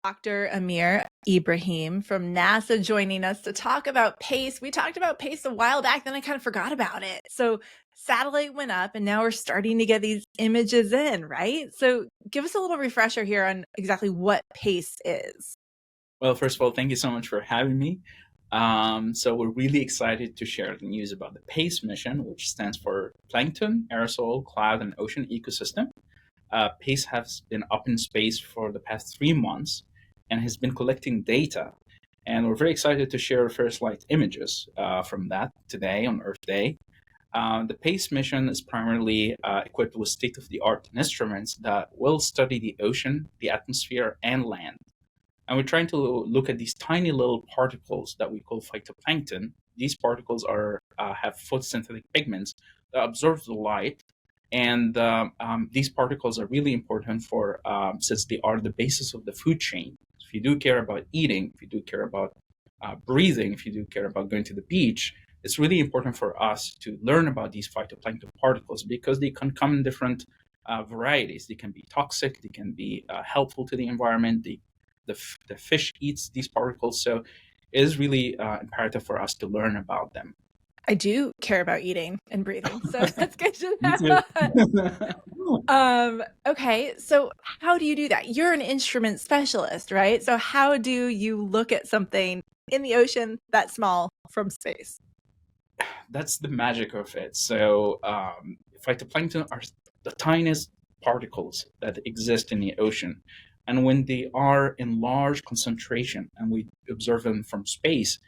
Dr. Amir Ibrahim from NASA joining us to talk about PACE. We talked about PACE a while back, then I kind of forgot about it. So satellite went up and now we're starting to get these images in, right? So give us a little refresher here on exactly what PACE is. Well, first of all, thank you so much for having me. So we're really excited to share the news about the PACE mission, which stands for Plankton, Aerosol, Cloud, and Ocean Ecosystem. PACE has been up in space for the past 3 months and has been collecting data. And we're very excited to share first light images from that today on Earth Day. The PACE mission is primarily equipped with state-of-the-art instruments that will study the ocean, the atmosphere, and land. And we're trying to look at these tiny little particles that we call phytoplankton. These particles have photosynthetic pigments that absorb the light, and these particles are really important for since they are the basis of the food chain. If you do care about eating, if you do care about breathing, if you do care about going to the beach, it's really important for us to learn about these phytoplankton particles because they can come in different varieties. They can be toxic, they can be helpful to the environment. The fish eats these particles, so it is really imperative for us to learn about them. I do care about eating and breathing, so that's good to Me know. Okay, so how do you do that? You're an instrument specialist, right? So how do you look at something in the ocean that small from space? That's the magic of it. So phytoplankton are the tiniest particles that exist in the ocean. And when they are in large concentration and we observe them from space,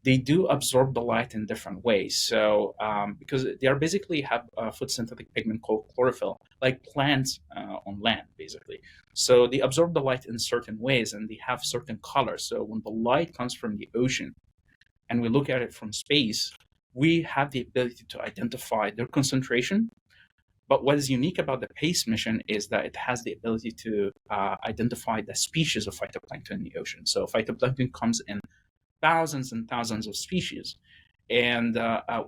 they do absorb the light in different ways. So because they are basically have a photosynthetic pigment called chlorophyll, like plants on land, basically. So they absorb the light in certain ways and they have certain colors. So when the light comes from the ocean and we look at it from space, we have the ability to identify their concentration. But what is unique about the PACE mission is that it has the ability to identify the species of phytoplankton in the ocean. So phytoplankton comes in thousands and thousands of species. And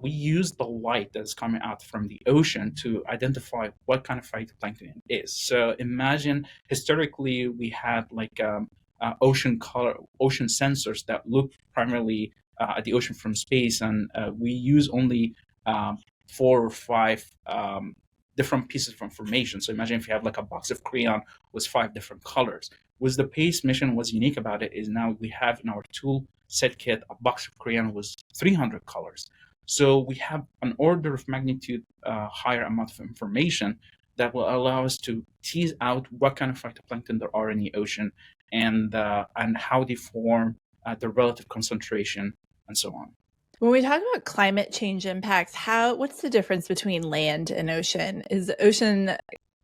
we use the light that's coming out from the ocean to identify what kind of phytoplankton it is. So imagine historically we had like ocean sensors that look primarily at the ocean from space, and we use only 4 or 5 different pieces of information. So imagine if you have like a box of crayon with 5 different colors. With the PACE mission, what's unique about it is now we have in our tool set kit a box of crayon with 300 colors. So we have an order of magnitude higher amount of information that will allow us to tease out what kind of phytoplankton there are in the ocean and how they form, the relative concentration, and so on. When we talk about climate change impacts, what's the difference between land and ocean? Is the ocean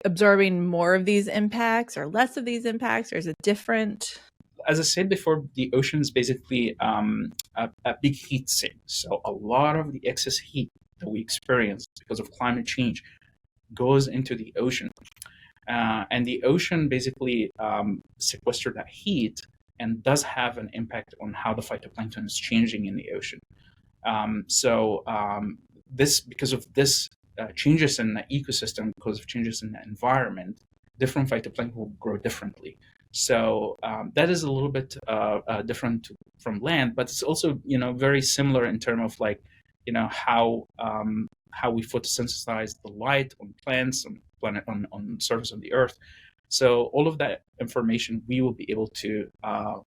absorbing more of these impacts or less of these impacts, or is it different? As I said before, the ocean is basically a big heat sink. So a lot of the excess heat that we experience because of climate change goes into the ocean. And the ocean basically sequesters that heat and does have an impact on how the phytoplankton is changing in the ocean. Because of this changes in the ecosystem, because of changes in the environment, different phytoplankton will grow differently. So that is a little bit different from land, but it's also very similar in terms of like how we photosynthesize the light on plants on the surface of the earth. So all of that information we will be able to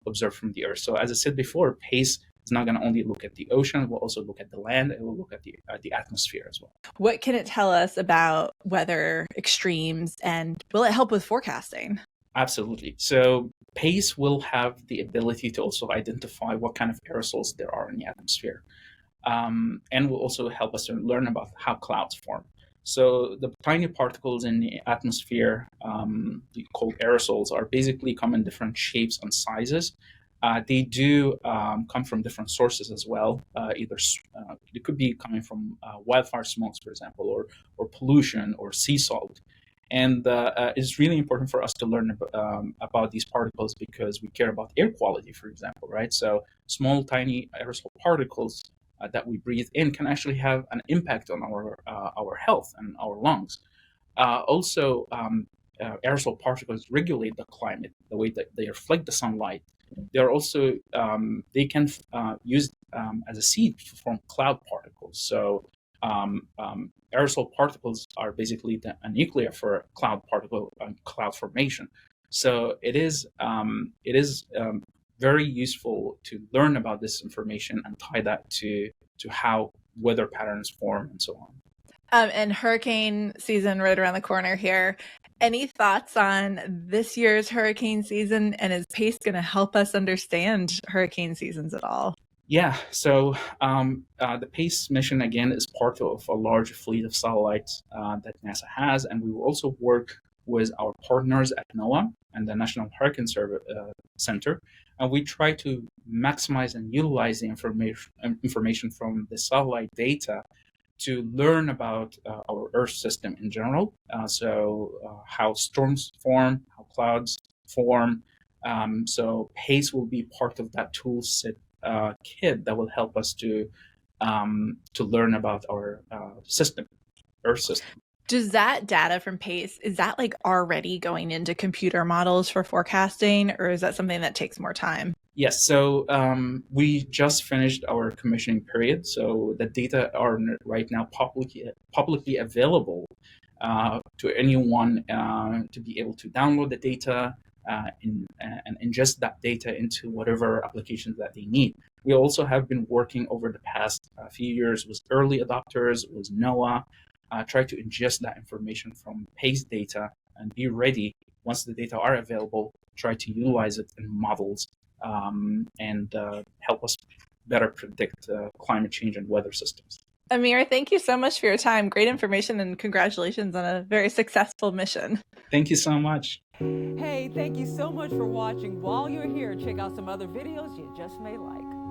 observe from the earth. So as I said before, PACE is not going to only look at the ocean, it will also look at the land, it will look at the atmosphere as well. What can it tell us about weather extremes, and will it help with forecasting? Absolutely. So PACE will have the ability to also identify what kind of aerosols there are in the atmosphere, and will also help us to learn about how clouds form. So the tiny particles in the atmosphere, called aerosols, are basically come in different shapes and sizes. They do come from different sources as well. Either they could be coming from wildfire smokes, for example, or pollution or sea salt. And it's really important for us to learn about these particles because we care about air quality, for example, right? So small, tiny aerosol particles that we breathe in can actually have an impact on our health and our lungs. Also, aerosol particles regulate the climate, the way that they reflect the sunlight. They're also they can use as a seed to form cloud particles. So aerosol particles are basically a nuclear for cloud particle cloud formation. So it is very useful to learn about this information and tie that to how weather patterns form and so on. And hurricane season right around the corner here. Any thoughts on this year's hurricane season, and is PACE going to help us understand hurricane seasons at all? Yeah, so the PACE mission, again, is part of a large fleet of satellites that NASA has, and we will also work with our partners at NOAA and the National Hurricane Center, and we try to maximize and utilize the information from the satellite data to learn about our Earth system in general. How storms form, how clouds form. So PACE will be part of that tool set kit that will help us to learn about our system, Earth system. Does that data from PACE, is that like already going into computer models for forecasting, or is that something that takes more time? Yes, so we just finished our commissioning period, so the data are right now publicly available to anyone to be able to download the data and ingest that data into whatever applications that they need. We also have been working over the past few years with early adopters, with NOAA, try to ingest that information from PACE data and be ready once the data are available, try to utilize it in models and help us better predict climate change and weather systems. Amir, thank you so much for your time. Great information, and congratulations on a very successful mission. Thank you so much. Hey, thank you so much for watching. While you're here, check out some other videos you just may like.